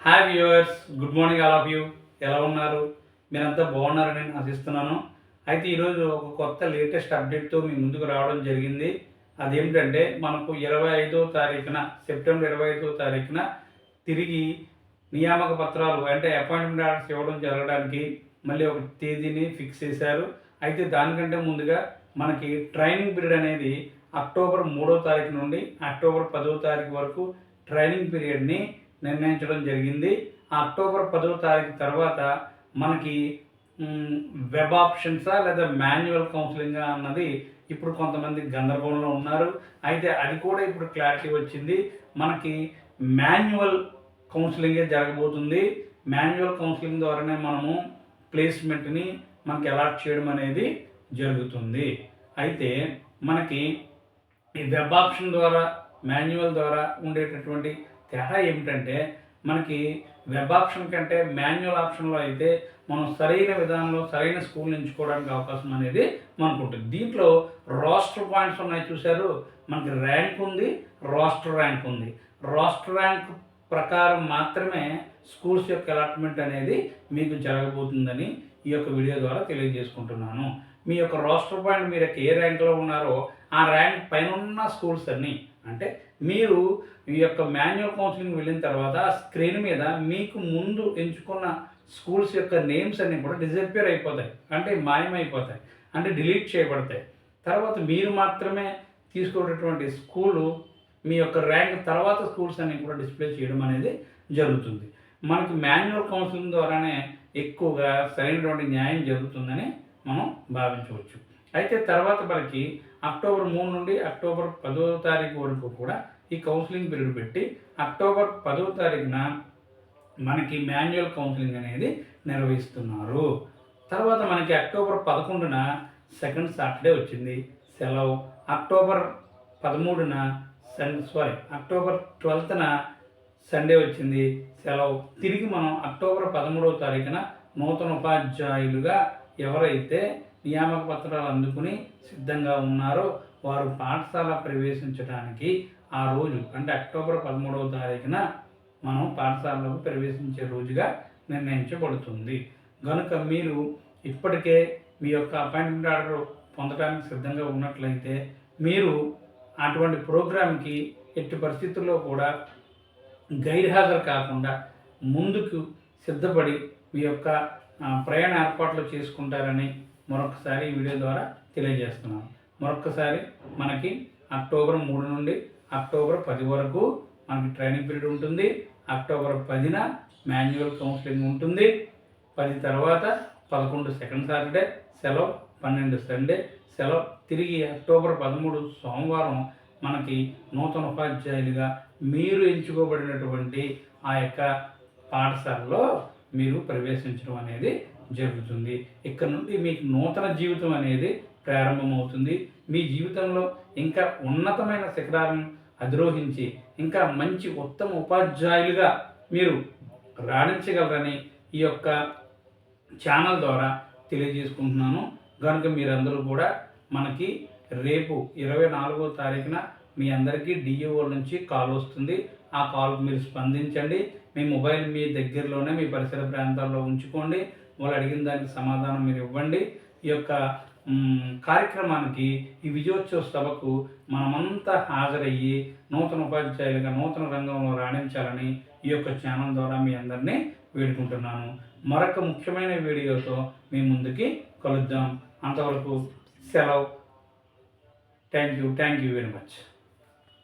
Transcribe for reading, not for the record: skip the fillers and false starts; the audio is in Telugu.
Hi viewers, good morning all of you. ఎలా ఉన్నారు? మీరంతా బాగున్నారని నేను ఆశిస్తున్నాను. అయితే ఈరోజు ఒక కొత్త లేటెస్ట్ అప్డేట్తో మీ ముందుకు రావడం జరిగింది. అదేమిటంటే మనకు 25వ తారీఖున సెప్టెంబర్ 25వ తారీఖున తిరిగి నియామక పత్రాలు అంటే అపాయింట్మెంట్ ఆర్డర్స్ ఇవ్వడం జరగడానికి మళ్ళీ ఒక తేదీని ఫిక్స్ చేశారు. అయితే దానికంటే ముందుగా మనకి ట్రైనింగ్ పీరియడ్ అనేది అక్టోబర్ 3వ తారీఖు నుండి అక్టోబర్ 10వ తారీఖు వరకు ట్రైనింగ్ పీరియడ్ని నిర్ణయించడం జరిగింది. అక్టోబర్ 10వ తారీఖు తర్వాత మనకి వెబ్ ఆప్షన్సా లేదా మాన్యువల్ కౌన్సిలింగా అన్నది ఇప్పుడు కొంతమంది గందరగోళంలో ఉన్నారు. అయితే అది కూడా ఇప్పుడు క్లారిటీ వచ్చింది. మనకి మాన్యువల్ కౌన్సిలింగే జరగబోతుంది. మాన్యువల్ కౌన్సిలింగ్ ద్వారానే మనము ప్లేస్మెంట్ని మనకి అలాట్ చేయడం అనేది జరుగుతుంది. అయితే మనకి ఈ వెబ్ ఆప్షన్ ద్వారా మాన్యువల్ ద్వారా ఉండేటటువంటి తేడా ఏమిటంటే మనకి వెబ్ ఆప్షన్ కంటే మాన్యువల్ ఆప్షన్లో అయితే మనం సరైన విధానంలో సరైన స్కూల్ని ఎంచుకోవడానికి అవకాశం అనేది మనకు ఉంటుంది. దీంట్లో రోస్టర్ పాయింట్స్ ఉన్నాయి చూశారు. మనకి ర్యాంక్ ఉంది, రోస్టర్ ర్యాంక్ ఉంది. రోస్టర్ ర్యాంక్ ప్రకారం మాత్రమే స్కూల్స్ యొక్క అలాట్మెంట్ అనేది మీకు జరగబోతుందని ఈ యొక్క వీడియో ద్వారా తెలియజేసుకుంటున్నాను. మీ యొక్క రోస్టర్ పాయింట్ మీరు ఏ ర్యాంక్లో ఉన్నారో ఆ ర్యాంక్ పైన ఉన్న స్కూల్స్ అన్నీ అంటే మీరు ఈ యొక్క మాన్యువల్ కౌన్సిలింగ్ వెళ్ళిన తర్వాత స్క్రీన్ మీద మీకు ముందు ఎంచుకున్న స్కూల్స్ యొక్క నేమ్స్ అన్నీ కూడా డిజపియర్ అయిపోతాయి, అంటే మాయమైపోతాయి, అంటే డిలీట్ చేయబడతాయి. తర్వాత మీరు మాత్రమే తీసుకునేటటువంటి స్కూలు మీ యొక్క ర్యాంక్ తర్వాత స్కూల్స్ అన్నీ కూడా డిస్ప్లే చేయడం అనేది జరుగుతుంది. మనకి మాన్యువల్ కౌన్సిలింగ్ ద్వారానే ఎక్కువగా సరైనటువంటి న్యాయం జరుగుతుందని మనం భావించవచ్చు. అయితే తర్వాత మనకి అక్టోబర్ 3 నుండి అక్టోబర్ 10వ తారీఖు వరకు కూడా ఈ కౌన్సిలింగ్ పీరియడ్ పెట్టి అక్టోబర్ 10వ తారీఖున మనకి మాన్యువల్ కౌన్సిలింగ్ అనేది నిర్వహిస్తున్నారు. తర్వాత మనకి అక్టోబర్ 11న సెకండ్ సాటర్డే వచ్చింది సెలవు. అక్టోబర్ 13న అక్టోబర్ 12న సండే వచ్చింది సెలవు. తిరిగి మనం అక్టోబర్ 13వ తారీఖున నూతన ఉపాధ్యాయులుగా ఎవరైతే నియామక పత్రాలు అందుకుని సిద్ధంగా ఉన్నారో వారు పాఠశాల ప్రవేశించడానికి ఆ రోజు అంటే అక్టోబర్ 13వ తారీఖున మనం పాఠశాలకు ప్రవేశించే రోజుగా నిర్ణయించబడుతుంది. కనుక మీరు ఇప్పటికే మీ యొక్క అపాయింట్మెంట్ ఆర్డర్ పొందడానికి సిద్ధంగా ఉన్నట్లయితే మీరు అటువంటి ప్రోగ్రాంకి ఎట్టి పరిస్థితుల్లో కూడా గైర్హాజరు కాకుండా ముందుకు సిద్ధపడి మీ యొక్క ప్రయాణ ఏర్పాట్లు చేసుకుంటారని మరొకసారి ఈ వీడియో ద్వారా తెలియజేస్తున్నాను. మరొకసారి మనకి అక్టోబర్ 3 నుండి అక్టోబర్ 10 వరకు మనకి ట్రైనింగ్ పీరియడ్ ఉంటుంది. అక్టోబర్ 10న మాన్యువల్ కౌన్సిలింగ్ ఉంటుంది. 10 తర్వాత 11 సెకండ్ సాటర్డే సెలవు, 12 సండే సెలవు. తిరిగి అక్టోబర్ 13 సోమవారం మనకి నూతన ఉపాధ్యాయులుగా మీరు ఎంచుకోబడినటువంటి ఆ యొక్క పాఠశాలలో మీరు ప్రవేశించడం అనేది జరుగుతుంది. ఇక్కడ నుండి మీకు నూతన జీవితం అనేది ప్రారంభమవుతుంది. మీ జీవితంలో ఇంకా ఉన్నతమైన శిఖరాలను అధిరోహించి ఇంకా మంచి ఉత్తమ ఉపాధ్యాయులుగా మీరు రాణించగలరని ఈ యొక్క ఛానల్ ద్వారా తెలియజేసుకుంటున్నాను. కనుక మీరందరూ కూడా మనకి రేపు 24వ తారీఖున మీ అందరికీ డిఈఓ నుంచి కాల్ వస్తుంది. ఆ కాల్కు మీరు స్పందించండి. మీ మొబైల్ మీ దగ్గరలోనే మీ పరిసర ప్రాంతాల్లో ఉంచుకోండి. వాళ్ళు అడిగిన దానికి సమాధానం మీరు ఇవ్వండి. ఈ యొక్క కార్యక్రమానికి ఈ విజయోత్సవ సభకు మనమంతా హాజరయ్యి నూతన ఉపాధ్యాయులుగా నూతన రంగంలో రాణించాలని ఈ యొక్క ఛానల్ ద్వారా మీ అందరినీ వేడుకుంటున్నాను. మరొక ముఖ్యమైన వీడియోతో మీ ముందుకి కలుద్దాం. అంతవరకు సెలవు. Thank you very much.